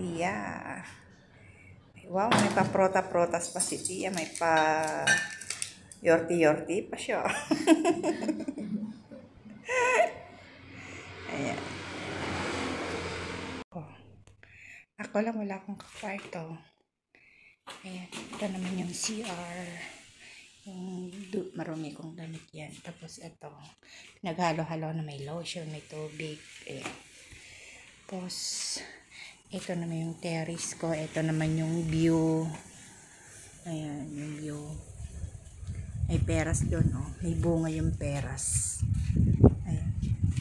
Tia. Wow, may pa-prota-protas pa si Tia. May pa yorti-yorti pa siya. Ayan. Oh. Ako lang, wala akong kakwarto. Ayan, ito naman yung CR. Yung marumi kong damit yan. Tapos ito, naghalo-halo na may lotion, may tubig. Ayan. Tapos, ito naman yung terrace ko. Ito naman yung view. Ayan, yung view. May peras doon, oh. May bunga yung peras. Ayan.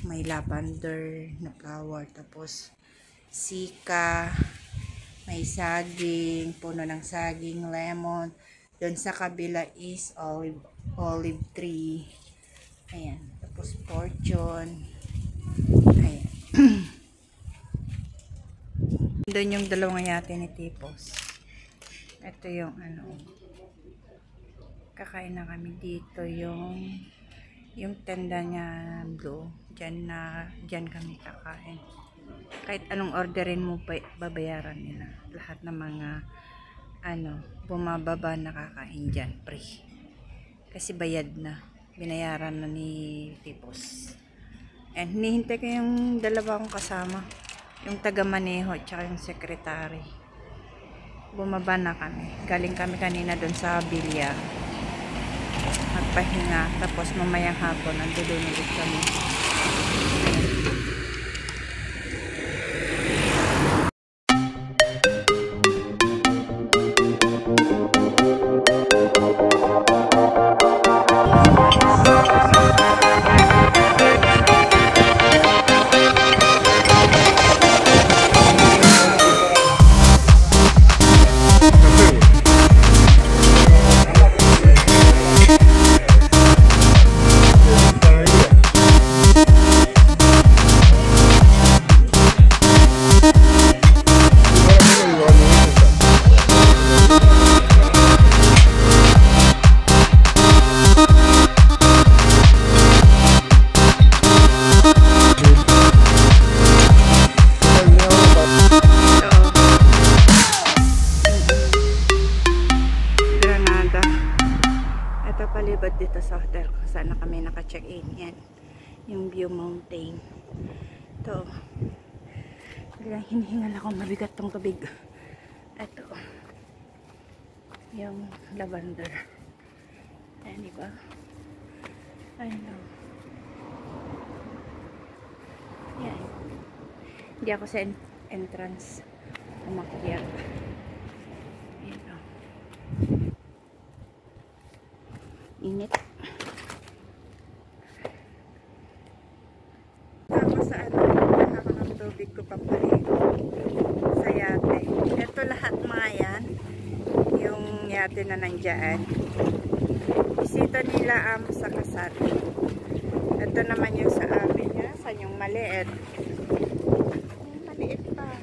May lavender na flower. Tapos, sika. May saging. Puno ng saging, lemon. Doon sa kabila is olive tree. Ayan. Tapos fortune. Ayan. Doon yung dalawang yate ni Tipos. Ito yung kakain na kami dito yung tenda niya blue. Diyan kami kakain. Kahit anong orderin mo, babayaran nila. Lahat ng mga bumababa nakakain dyan, free. Kasi bayad na. Binayaran na ni Tipos. And hinihintay ko yung dalawa kong kasama. Yung taga-maneho, tsaka yung sekretary. Bumaba na kami. Galing kami kanina doon sa Bilya. Magpahinga. Tapos mamayang hapon, nandoon ulit kami. Palibad dito sa hotel kung saan na kami naka-check-in. Yan yung view mountain. Ito, bilang hinihingal ako, mabigat tong tubig. Ito yung lavender. Ayan, diba? Ayun. Yan, hindi ako sa entrance umakyat. Ayan, o. Init. Tapos sa ako ng tubig ko pampaligo sa yate. Ito lahat mga yan. Yung yate na nandyan. Bisita nila sa kasal. Ito naman yung sa amin. Saan yung maliit? Yung maliit pa.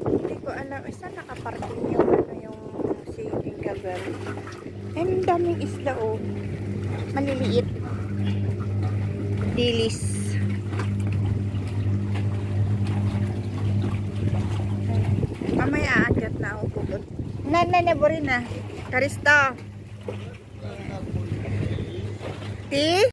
Hindi ko alam. Saan nakaparking yung singing gagal? Ang daming isla, oh. Maliliit. Dilis. Mamaya aakyat na ako pugod. Nananebori na. Karisto. Ti?